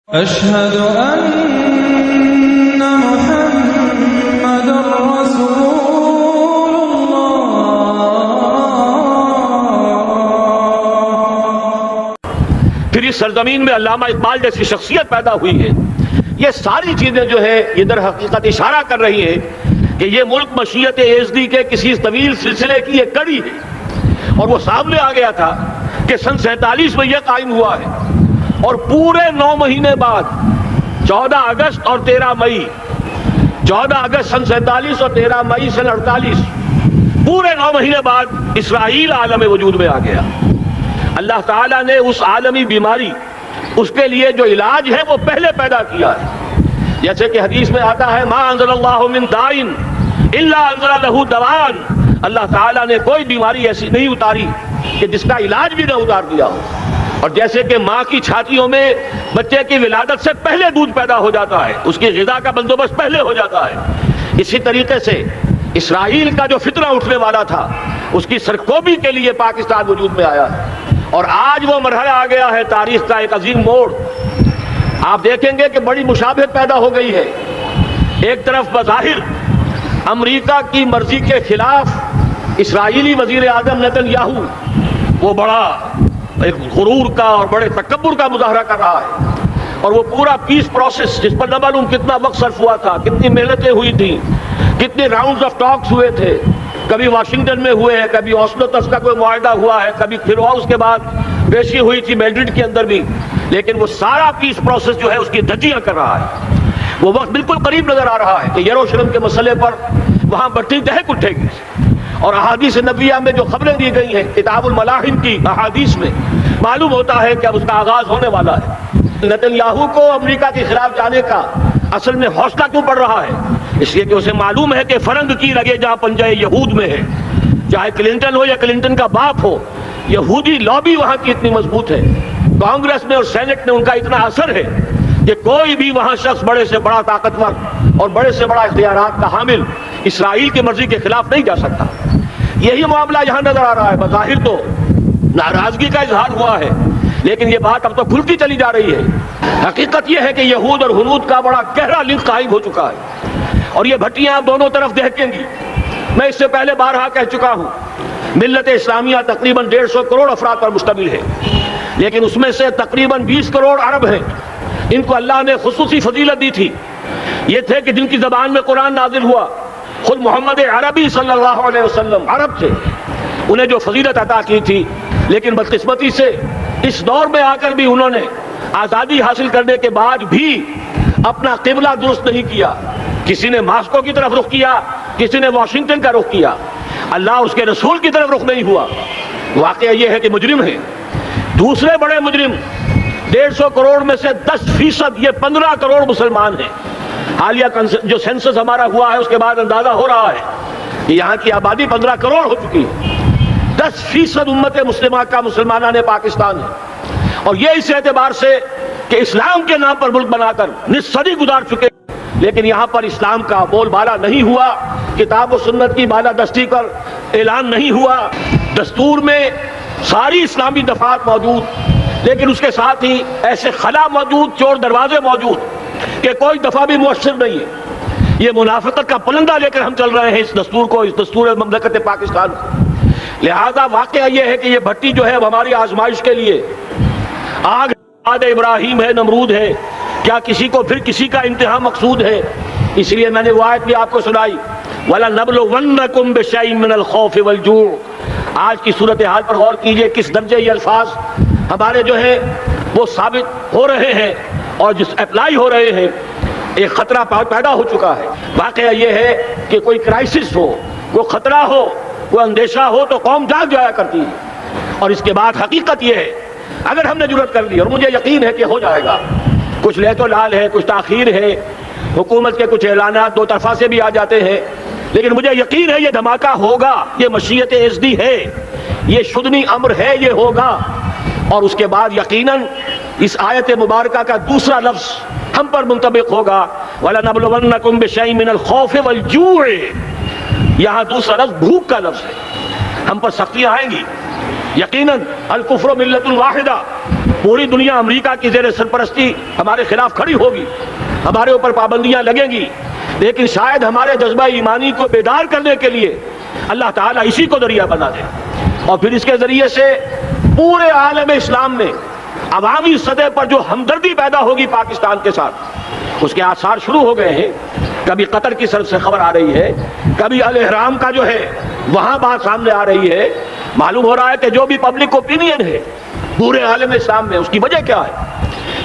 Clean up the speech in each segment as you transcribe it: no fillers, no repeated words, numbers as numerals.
أشهد أن محمد رسول الله۔ پھر اس سرزمین میں علامہ اقبال جیسی شخصیت پیدا ہوئی ہے۔ یہ ساری چیزیں جو ہے یہ در حقیقت اشارہ کر رہی ہے کہ یہ ملک مشیت ایزدی کے کسی طویل سلسلے کی ایک کڑی ہے، اور وہ سامنے آ گیا تھا کہ سن 47 میں یہ قائم ہوا ہے، اور پورے 9 مہینے بعد 14 اگست اور 13 مئی 14 اگست سن 47 اور 13 مئی سن 48 پورے 9 مہینے بعد اسرائیل عالم وجود میں آ گیا۔ اللہ تعالیٰ نے اس عالمی بیماری، اس کے لیے جو علاج ہے وہ پہلے پیدا کیا ہے۔ جیسے کہ حدیث میں آتا ہے ما انزل اللہ من دائن الا انزل لہ دواء، اللہ تعالیٰ نے کوئی بیماری ایسی نہیں اتاری کہ جس کا علاج بھی نہ اتار دیا ہو۔ اور جیسے کہ ماں کی چھاتیوں میں بچے کی ولادت سے پہلے دودھ پیدا ہو جاتا ہے، اس کی غذا کا بندوبست پہلے ہو جاتا ہے، اسی طریقے سے اسرائیل کا جو فتنہ اٹھنے والا تھا اس کی سرکوبی کے لیے پاکستان وجود میں آیا ہے۔ اور آج وہ مرحلہ آ گیا ہے تاریخ کا ایک عظیم موڑ۔ آپ دیکھیں گے کہ بڑی مشابہت پیدا ہو گئی ہے۔ ایک طرف بظاہر امریکہ کی مرضی کے خلاف اسرائیلی وزیر اعظم نیتن یاہو وہ بڑا ایک غرور کا اور بڑے تکبر کا مظاہرہ کر رہا ہے، اور وہ پورا پیس پروسیس جس پر نہ معلوم کتنا وقت صرف ہوا تھا، کتنی محنتیں ہوئی تھیں، کتنے راؤنڈز آف ٹاکس ہوئے تھے، کبھی واشنگٹن میں ہوئے ہیں، کبھی اوسلو تک کا کوئی معاہدہ ہوا ہے، کبھی پھر اس کے بعد پیشی ہوئی تھی میڈرڈ کے اندر بھی، لیکن وہ سارا پیس پروسیس جو ہے اس کی دھجیاں کر رہا ہے۔ وہ وقت بالکل قریب نظر آ رہا ہے کہ یروشلم کے مسئلے پر وہاں بٹی دہک اٹھے گی، اور احادیث نبویہ میں جو خبریں دی گئی ہیں کتاب الملاحم کی احادیث میں معلوم ہوتا ہے کہ اب اس کا آغاز ہونے والا ہے۔ نیتن یاہو کو امریکہ کے خلاف جانے کا اصل میں حوصلہ کیوں پڑ رہا ہے؟ اس لیے کہ اسے معلوم ہے کہ فرنگ کی لگے جہاں پنجہ یہود میں ہے، چاہے کلنٹن ہو یا کلنٹن کا باپ ہو، یہودی لابی وہاں کی اتنی مضبوط ہے، کانگریس میں اور سینٹ میں ان کا اتنا اثر ہے کہ کوئی بھی وہاں شخص بڑے سے بڑا طاقتور اور بڑے سے بڑا اختیارات کا حامل اسرائیل کی مرضی کے خلاف نہیں جا سکتا۔ یہی معاملہ یہاں نظر آ رہا ہے۔ بظاہر تو ناراضگی کا اظہار ہوا ہے، لیکن یہ بات اب تو کھلتی چلی جا رہی ہے۔ حقیقت یہ ہے کہ یہود اور ہنود کا بڑا گہرا لنک قائم ہو چکا ہے، اور یہ بھٹیاں دونوں طرف دہکیں گی۔ میں اس سے پہلے بارہا کہہ چکا ہوں، ملت اسلامیہ تقریباً 150 کروڑ افراد پر مشتمل ہے، لیکن اس میں سے تقریباً 20 کروڑ عرب ہیں۔ ان کو اللہ نے خصوصی فضیلت دی تھی، یہ تھے کہ جن کی زبان میں قرآن نازل ہوا، خود محمد عربی صلی اللہ علیہ وسلم عرب تھے، انہیں جو فضیلت عطا کی تھی، لیکن بدقسمتی سے اس دور میں آ کر بھی انہوں نے آزادی حاصل کرنے کے بعد بھی اپنا قبلہ درست نہیں کیا۔ کسی نے ماسکو کی طرف رخ کیا، کسی نے واشنگٹن کا رخ کیا، اللہ اس کے رسول کی طرف رخ نہیں ہوا۔ واقعہ یہ ہے کہ مجرم ہیں، دوسرے بڑے مجرم 150 کروڑ میں سے 10% یہ 15 کروڑ مسلمان ہیں۔ حالیہ جو سینسس ہمارا ہوا ہے اس کے بعد اندازہ ہو رہا ہے کہ یہاں کی آبادی 15 کروڑ ہو چکی ہے۔ 10% امت مسلمہ کا مسلمانان پاکستان ہے، اور یہ اس اعتبار سے کہ اسلام کے نام پر ملک بنا کر نصف صدی گزار چکے، لیکن یہاں پر اسلام کا بول بالا نہیں ہوا، کتاب و سنت کی بالادستی پر اعلان نہیں ہوا۔ دستور میں ساری اسلامی دفعات موجود، لیکن اس کے ساتھ ہی ایسے خلا موجود، چور دروازے موجود کہ کوئی دفعہ بھی مؤثر نہیں ہے۔ یہ منافقت کا پلندہ لے کر ہم چل رہے ہیں اس دستور کو، اس دستور مملکت پاکستان کو۔ لہذا واقعہ یہ ہے کہ یہ بھٹی جو ہے وہ ہماری آزمائش کے لیے آگ ابراہیم ہے، نمرود ہے، کیا کسی کو پھر کسی کا انتہا مقصود ہے؟ اس لیے میں نے وہ آیت بھی آپ کو سنائی، وَلَنَبْلُوَنَّكُمْ بِشَيْءٍ مِّنَ الْخَوْفِ وَالْجُوعِ۔ آج کی صورتحال پر غور کیجئے، کس درجے یہ الفاظ ہمارے جو ہیں وہ ثابت ہو رہے ہیں اور جس اپلائی ہو رہے ہیں۔ ایک خطرہ پیدا ہو چکا ہے۔ واقعہ یہ ہے کہ کوئی کرائسس ہو، کوئی خطرہ ہو، کوئی اندیشہ ہو تو قوم جاگ جایا کرتی ہے، اور اس کے بعد حقیقت یہ ہے اگر ہم نے جرأت کر لی، اور مجھے یقین ہے کہ ہو جائے گا، کچھ لیت و لال ہے، کچھ تاخیر ہے، حکومت کے کچھ اعلانات دو طرفہ سے بھی آ جاتے ہیں، لیکن مجھے یقین ہے یہ دھماکہ ہوگا، یہ مشیت ایزدی ہے، یہ شدنی امر ہے، یہ ہوگا۔ اور اس کے بعد یقیناً اس آیت مبارکہ کا دوسرا لفظ ہم پر منطبق ہوگا، وَلَنَبْلُوَنَّكُمْ بِشَيْءٍ مِّنَ الْخَوْفِ وَالْجُوعِ۔ یہاں دوسرا لفظ بھوک کا لفظ ہے، ہم پر سختیاں آئیں گی، یقیناً الکفر ملت واحدہ، پوری دنیا امریکہ کی زیر سرپرستی ہمارے خلاف کھڑی ہوگی، ہمارے اوپر پابندیاں لگیں گی، لیکن شاید ہمارے جذبہ ایمانی کو بیدار کرنے کے لیے اللہ تعالیٰ اسی کو ذریعہ بنا دے، اور پھر اس کے ذریعے سے پورے عالم اسلام میں عوامی سطح پر جو ہمدردی پیدا ہوگی پاکستان کے ساتھ، اس کے آثار شروع ہو گئے ہیں۔ کبھی قطر کی طرف سے خبر آ رہی ہے، کبھی الاحرام کا جو ہے وہاں بات سامنے آ رہی ہے۔ معلوم ہو رہا ہے کہ جو بھی پبلک اوپینین ہے پورے عالم اسلام میں، اس کی وجہ کیا ہے؟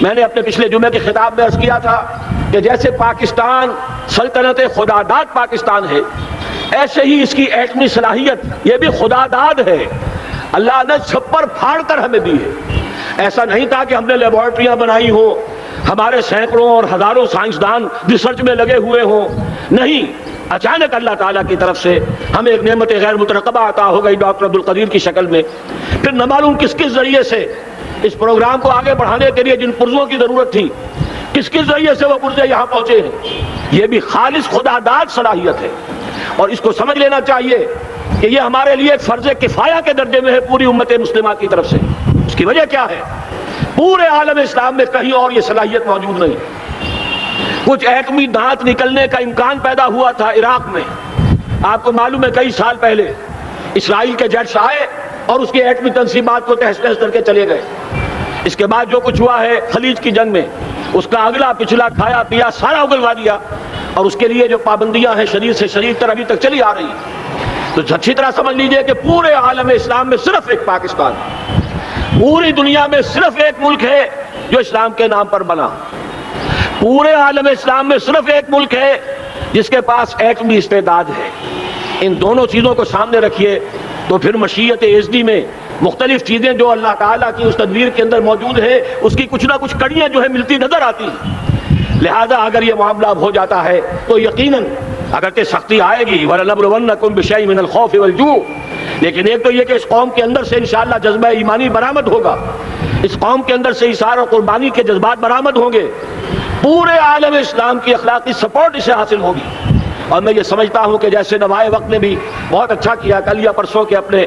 میں نے اپنے پچھلے جمعے کے خطاب میں عرض کیا تھا کہ جیسے پاکستان سلطنت خدا داد پاکستان ہے، ایسے ہی اس کی ایٹمی صلاحیت یہ بھی خدا داد ہے، اللہ نے چھپر پھاڑ کر ہمیں دی ہے۔ ایسا نہیں تھا کہ ہم نے لیبارٹریاں بنائی ہوں، ہمارے سینکڑوں اور ہزاروں سائنسدان ریسرچ میں لگے ہوئے ہوں، نہیں، اچانک اللہ تعالیٰ کی طرف سے ہمیں ایک نعمت غیر مترقبہ عطا ہو گئی ڈاکٹر عبدالقدیر کی شکل میں۔ پھر نہ معلوم کس کس ذریعے سے اس پروگرام کو آگے بڑھانے کے لیے جن پرزوں کی ضرورت تھی، کس کس ذریعے سے وہ پرزے یہاں پہنچے ہیں، یہ بھی خالص خدا داد صلاحیت ہے، اور اس کو سمجھ لینا چاہیے کہ یہ ہمارے لیے ایک فرض کفایہ کے درجے میں ہے پوری امت مسلمہ کی طرف سے۔ اس کی وجہ کیا ہے؟ پورے عالم اسلام میں کہیں اور یہ صلاحیت موجود نہیں۔ کچھ ایٹمی دانت نکلنے کا امکان پیدا ہوا تھا عراق میں، آپ کو معلوم ہے کئی سال پہلے اسرائیل کے جیٹس آئے اور اس کی ایٹمی تنصیبات کو تہس نہس کر کے چلے گئے۔ اس کے بعد جو کچھ ہوا ہے خلیج کی جنگ میں، اس کا اگلا پچھلا کھایا پیا سارا اگلوا دیا، اور اس کے لیے جو پابندیاں ہیں شدید سے شدید تر ابھی تک چلی آ رہی ہیں۔ تو اچھی طرح سمجھ لیجئے کہ پورے عالم اسلام میں صرف ایک پاکستان، پوری دنیا میں صرف ایک ملک ہے جو اسلام کے نام پر بنا، پورے عالم اسلام میں صرف ایک ملک ہے جس کے پاس ایٹمی استعداد ہے۔ ان دونوں چیزوں کو سامنے رکھیے تو پھر مشیت ازدی میں مختلف چیزیں جو اللہ تعالیٰ کی اس تدبیر کے اندر موجود ہے، اس کی کچھ نہ کچھ کڑیاں جو ہے ملتی نظر آتی ہیں۔ لہذا اگر یہ معاملہ ہو جاتا ہے تو یقیناً اگرچہ سختی آئے گی، وَلَنَبْلُوَنَّكُمْ بِشَيْءٍ مِّنَ الْخَوْفِ وَالْجُوعِ، لیکن ایک تو یہ کہ اس قوم کے اندر سے انشاءاللہ جذبہ ایمانی برآمد ہوگا، اس قوم کے اندر سے ایثار اور قربانی کے جذبات برآمد ہوں گے، پورے عالم اسلام کی اخلاقی سپورٹ اسے حاصل ہوگی۔ اور میں یہ سمجھتا ہوں کہ جیسے نوائے وقت نے بھی بہت اچھا کیا، کل یا پرسوں کے اپنے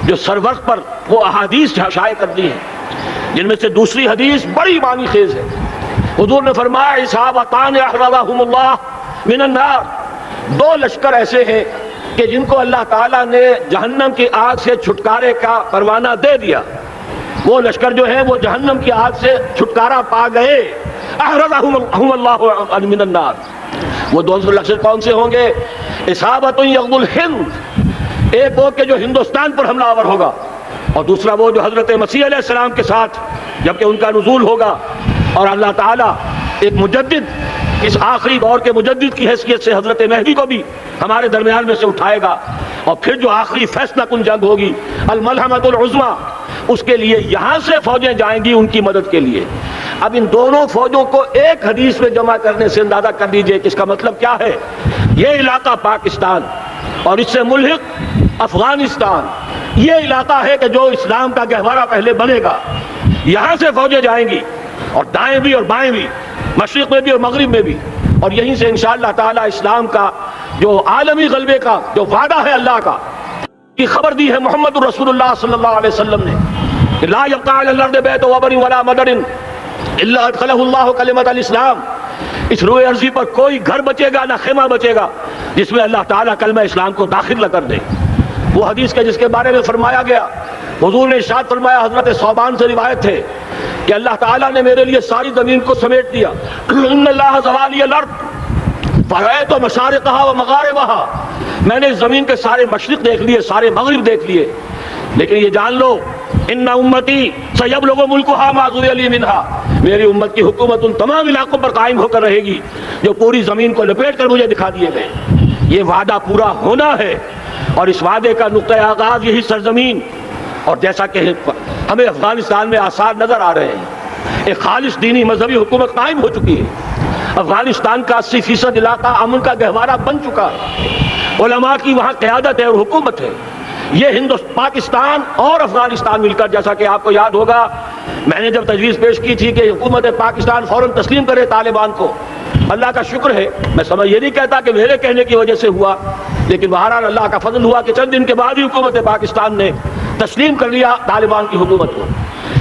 جو سرورق پر وہ احادیث شائع کر دی ہیں، جن میں سے دوسری حدیث بڑی معنی خیز ہے۔ حضور نے فرمایا اصحابتان احرزہم اللہ من النار، دو لشکر ایسے ہیں کہ جن کو اللہ تعالیٰ نے جہنم کی آگ سے چھٹکارے کا پروانہ دے دیا، وہ لشکر جو ہے وہ جہنم کی آگ سے چھٹکارا پا گئے، احرزہم اللہ من النار۔ وہ دوسرے لشکر کون سے ہوں گے؟ اصحابۃ یغزو الہند، ایک وہ کہ جو ہندوستان پر حملہ آور ہوگا، اور دوسرا وہ جو حضرت مسیح علیہ السلام کے ساتھ جبکہ ان کا نزول ہوگا، اور اللہ تعالیٰ ایک مجدد، اس آخری دور کے مجدد کی حیثیت سے حضرت مہدی کو بھی ہمارے درمیان میں سے اٹھائے گا، اور پھر جو آخری فیصلہ کن جنگ ہوگی الملحمۃ العظمیٰ، اس کے لیے یہاں سے فوجیں جائیں گی ان کی مدد کے لیے۔ اب ان دونوں فوجوں کو ایک حدیث میں جمع کرنے سے اندازہ کر لیجئے کہ اس کا مطلب کیا ہے۔ یہ علاقہ پاکستان اور اس سے ملحق افغانستان، یہ علاقہ ہے کہ جو اسلام کا گہوارہ پہلے بنے گا، یہاں سے فوجیں جائیں گی، اور دائیں بھی اور بائیں بھی، مشرق میں بھی اور مغرب میں بھی، اور یہیں سے انشاءاللہ تعالی اسلام کا جو عالمی غلبے کا جو وعدہ ہے اللہ کا، کی خبر دی ہے محمد رسول اللہ صلی اللہ علیہ وسلم نے کہ لا یبقى علی الارض بیت وبر ولا مدر الا ادخلہ اللہ کلمۃ الاسلام، اس روئے ارضی پر کوئی گھر بچے گا نہ خیمہ بچے گا جس میں اللہ تعالیٰ کلمہ اسلام کو داخل نہ کر دے۔ وہ حدیث کے جس کے بارے میں فرمایا گیا، حضور نے ارشاد فرمایا، حضرت ثوبان سے روایت ہے کہ اللہ تعالیٰ نے میرے لیے ساری زمین کو سمیٹ دیا، ان اللہ زوالی الارض فرأیت مشارقہا و مغاربہا، میں نے اس زمین کے سارے مشرق دیکھ لیے، سارے مغرب دیکھ لیے، لیکن یہ جان لو ان امتی سیبلغ ملکہا ما ذری لی منہا، میری امت کی حکومت ان تمام علاقوں پر قائم ہو کر رہے گی جو پوری زمین کو لپیٹ کر مجھے دکھا دیے گئے۔ یہ وعدہ پورا ہونا ہے، اور اس وعدے کا نقطہ آغاز یہی سرزمین، اور جیسا کہ ہمیں افغانستان میں آثار نظر آ رہے ہیں، ایک خالص دینی مذہبی حکومت قائم ہو چکی ہے، افغانستان کا 80% علاقہ امن کا گہوارہ بن چکا ہے، علماء کی وہاں قیادت ہے اور حکومت ہے۔ یہ پاکستان اور افغانستان مل کر، جیسا کہ آپ کو یاد ہوگا میں نے جب تجویز پیش کی تھی کہ حکومت پاکستان فوراً تسلیم کرے طالبان کو، اللہ کا شکر ہے، میں سمجھ یہ نہیں کہتا کہ میرے کہنے کی وجہ سے ہوا، لیکن بہرحال اللہ کا فضل ہوا کہ چند دن کے بعد ہی حکومت پاکستان نے تسلیم کر لیا طالبان کی حکومت کو۔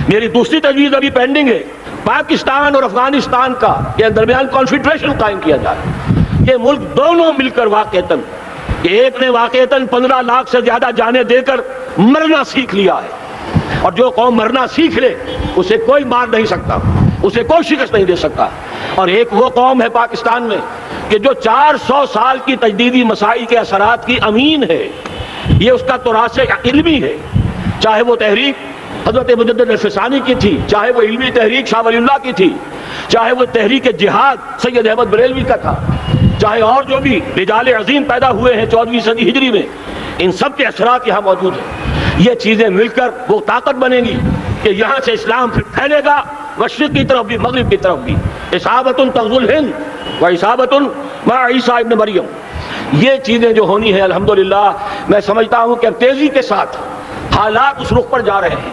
میری دوسری تجویز ابھی پینڈنگ ہے، پاکستان اور افغانستان کا کے درمیان کانفیڈریشن قائم کیا جائے۔ یہ ملک دونوں مل کر واقعتاً، کہ ایک نے واقعتاً 15 لاکھ سے زیادہ جانیں دے کر مرنا سیکھ لیا ہے، اور جو قوم مرنا سیکھ لے اسے کوئی مار نہیں سکتا، اسے کوئی شکست نہیں دے سکتا، اور ایک وہ قوم ہے پاکستان میں کہ جو 400 سال کی تجدیدی مسائل کے اثرات کی امین ہے۔ یہ اس کا تراث علمی ہے، چاہے وہ تحریک حضرت مجدد الفسانی کی تھی، چاہے وہ علمی تحریک شاہ ولی اللہ کی تھی، چاہے وہ تحریک جہاد سید احمد بریلوی کا تھا، چاہے اور جو بھی رجال عظیم پیدا ہوئے ہیں 14ویں صدی ہجری میں، ان سب کے اثرات یہاں موجود ہیں۔ یہ چیزیں مل کر وہ طاقت بنے گی کہ یہاں سے اسلام پھر پھیلے گا، مشرق کی طرف بھی مغرب کی طرف بھی۔ اصابۃ تغزو الہند و اصابۃ مع عیسیٰ ابن مریم، یہ چیزیں جو ہونی ہیں الحمدللہ میں سمجھتا ہوں کہ اب تیزی کے ساتھ حالات اس رخ پر جا رہے ہیں۔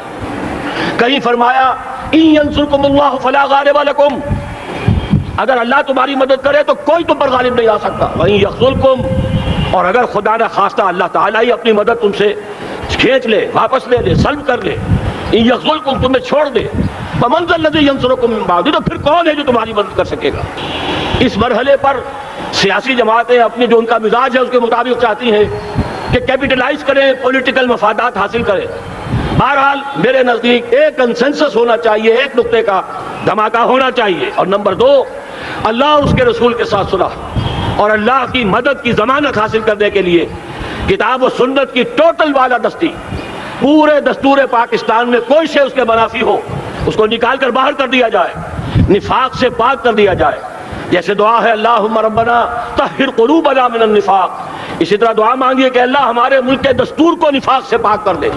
کہیں فرمایا ان ینصرکم اللہ فلا غالب لکم، اگر اللہ تمہاری مدد کرے تو کوئی تم پر غالب نہیں آ سکتا، وہیں یخذلکم، اور اگر خدا نہ خواستہ اللہ تعالیٰ ہی اپنی مدد تم سے کھینچ لے، واپس لے لے، سلب کر لے، ان یخذلکم، تمہیں چھوڑ دے، فمن ذا الذی ینصرکم من بعد، تو پھر کون ہے جو تمہاری مدد کر سکے گا؟ اس مرحلے پر سیاسی جماعتیں اپنے جو ان کا مزاج ہے اس کے مطابق چاہتی ہیں کہ کیپٹلائز کریں، پولیٹیکل مفادات حاصل کریں۔ بہرحال میرے نزدیک ایک کنسنسس ہونا چاہیے، ایک نقطے کا دھماکہ ہونا چاہیے، اور نمبر 2 اللہ اور اس کے رسول کے ساتھ صلح اور اللہ کی مدد کی ضمانت حاصل کرنے کے لیے کتاب و سنت کی ٹوٹل بالادستی، پورے دستور پاکستان میں کوئی شے اس کے منافی ہو اس کو نکال کر باہر کر دیا جائے، نفاق سے پاک کر دیا جائے۔ جیسے دعا ہے اللہم ربنا طہر قلوبنا من النفاق، اسی طرح دعا مانگیے کہ اللہ ہمارے ملک کے دستور کو نفاق سے پاک کر دے،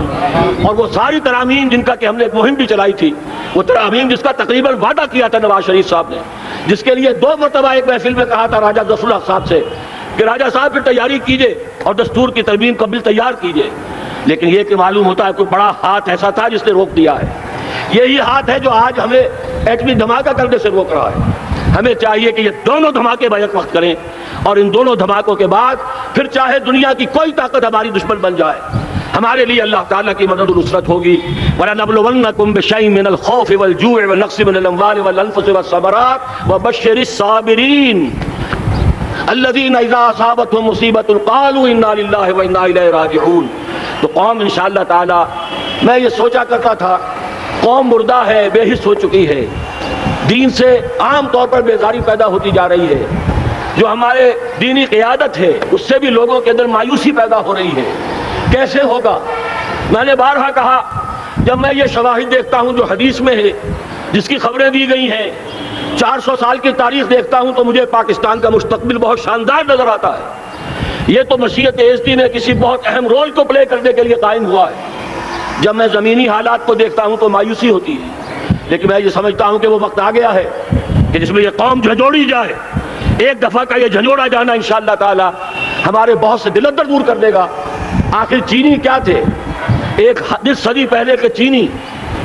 اور وہ ساری ترامیم جن کا کہ ہم نے ایک مہم بھی چلائی تھی، وہ ترامیم جس کا تقریباً وعدہ کیا تھا نواز شریف صاحب نے، جس کے لیے 2 مرتبہ ایک محفل میں کہا تھا راجہ ظفر الحق صاحب سے کہ راجہ صاحب پھر تیاری کیجئے اور دستور کی ترمیم کا بل تیار کیجئے، لیکن یہ کہ معلوم ہوتا ہے کوئی بڑا ہاتھ ایسا تھا جس نے روک دیا ہے۔ یہی ہاتھ ہے جو آج ہمیں ایٹمی دھماکہ کرنے سے روک رہا ہے۔ ہمیں چاہیے کہ یہ دونوں دھماکے بیک وقت کریں، اور ان دونوں دھماکوں کے بعد پھر چاہے دنیا کی کوئی طاقت ہماری دشمن بن جائے، ہمارے لیے اللہ تعالیٰ کی مدد و نصرت ہوگی۔ وَلَنَبْلُوَنَّكُمْ بِشَيْءٍ مِّنَ الْخَوْفِ وَالْجُوعِ وَنَقْصٍ مِّنَ الْأَمْوَالِ وَالْأَنفُسِ وَالثَّمَرَاتِ وَبَشِّرِ الصَّابِرِينَ الَّذِينَ إِذَا أَصَابَتْهُم مُّصِيبَةٌ قَالُوا إِنَّا لِلَّهِ وَإِنَّا إِلَيْهِ رَاجِعُونَ۔ تو قوم انشاءاللہ تعالیٰ، میں یہ سوچا کرتا تھا قوم مردہ ہے، بے حس ہو چکی ہے، دین سے عام طور پر بیزاری پیدا ہوتی جا رہی ہے، جو ہمارے دینی قیادت ہے اس سے بھی لوگوں کے اندر مایوسی پیدا ہو رہی ہے۔ کیسے ہوگا؟ میں نے بارہا کہا، جب میں یہ شواہد دیکھتا ہوں جو حدیث میں ہے، جس کی خبریں دی گئی ہیں، 400 سال کی تاریخ دیکھتا ہوں، تو مجھے پاکستان کا مستقبل بہت شاندار نظر آتا ہے۔ یہ تو مشیت ایزدی نے کسی بہت اہم رول کو پلے کرنے کے لیے قائم ہوا ہے۔ جب میں زمینی حالات کو دیکھتا ہوں تو مایوسی ہوتی ہے، لیکن میں یہ سمجھتا ہوں کہ وہ وقت آ گیا ہے کہ جس میں یہ قوم جھنجھوڑی جائے۔ ایک دفعہ کا یہ جھنجھوڑا جانا انشاءاللہ تعالی ہمارے بہت سے دل اندر دور کر دے گا۔ آخر چینی کیا تھے؟ ایک 10 صدی پہلے کے چینی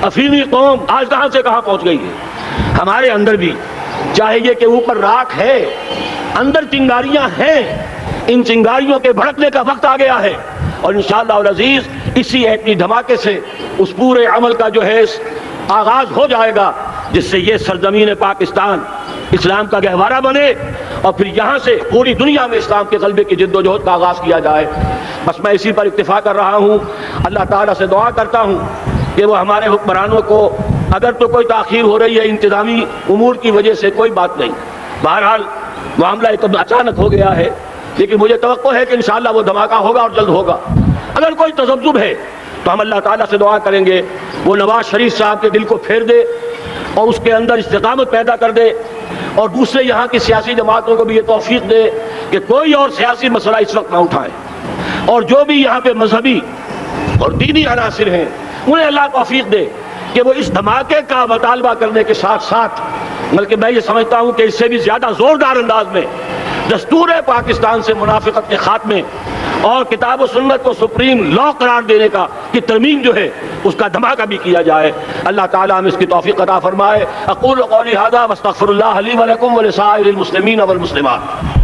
افریقی قوم آج کہاں سے کہاں پہنچ گئی ہے۔ ہمارے اندر بھی چاہے یہ کہ اوپر راکھ ہے، اندر چنگاریاں ہیں، ان چنگاریوں کے بھڑکنے کا وقت آ گیا ہے، اور انشاءاللہ العزیز اسی ایٹمی دھماکے سے اس پورے عمل کا جو ہے آغاز ہو جائے گا، جس سے یہ سرزمین پاکستان اسلام کا گہوارہ بنے، اور پھر یہاں سے پوری دنیا میں اسلام کے غلبے کی جد و جہد کا آغاز کیا جائے۔ بس میں اسی پر اکتفا کر رہا ہوں۔ اللہ تعالیٰ سے دعا کرتا ہوں کہ وہ ہمارے حکمرانوں کو، اگر تو کوئی تاخیر ہو رہی ہے انتظامی امور کی وجہ سے، کوئی بات نہیں، بہرحال معاملہ اتنا اچانک ہو گیا ہے، لیکن مجھے توقع ہے کہ انشاءاللہ وہ دھماکہ ہوگا اور جلد ہوگا۔ اگر کوئی تذبذب ہے تو ہم اللہ تعالیٰ سے دعا کریں گے وہ نواز شریف صاحب کے دل کو پھیر دے اور اس کے اندر استقامت پیدا کر دے، اور دوسرے یہاں کی سیاسی جماعتوں کو بھی یہ توفیق دے کہ کوئی اور سیاسی مسئلہ اس وقت نہ اٹھائیں، اور جو بھی یہاں پہ مذہبی اور دینی عناصر ہیں انہیں اللہ توفیق دے کہ وہ اس دھماکے کا مطالبہ کرنے کے ساتھ ساتھ، بلکہ میں یہ سمجھتا ہوں کہ اس سے بھی زیادہ زوردار انداز میں دستور پاکستان سے منافقت کے خاتمے اور کتاب و سنت کو سپریم لا قرار دینے کا کی ترمیم جو ہے اس کا دھماکہ بھی کیا جائے۔ اللہ تعالیٰ ہمیں اس کی توفیق عطا فرمائے۔ اقول قولی ھذا واستغفر اللہ لی ولکم ولسائر المسلمین والمسلمات۔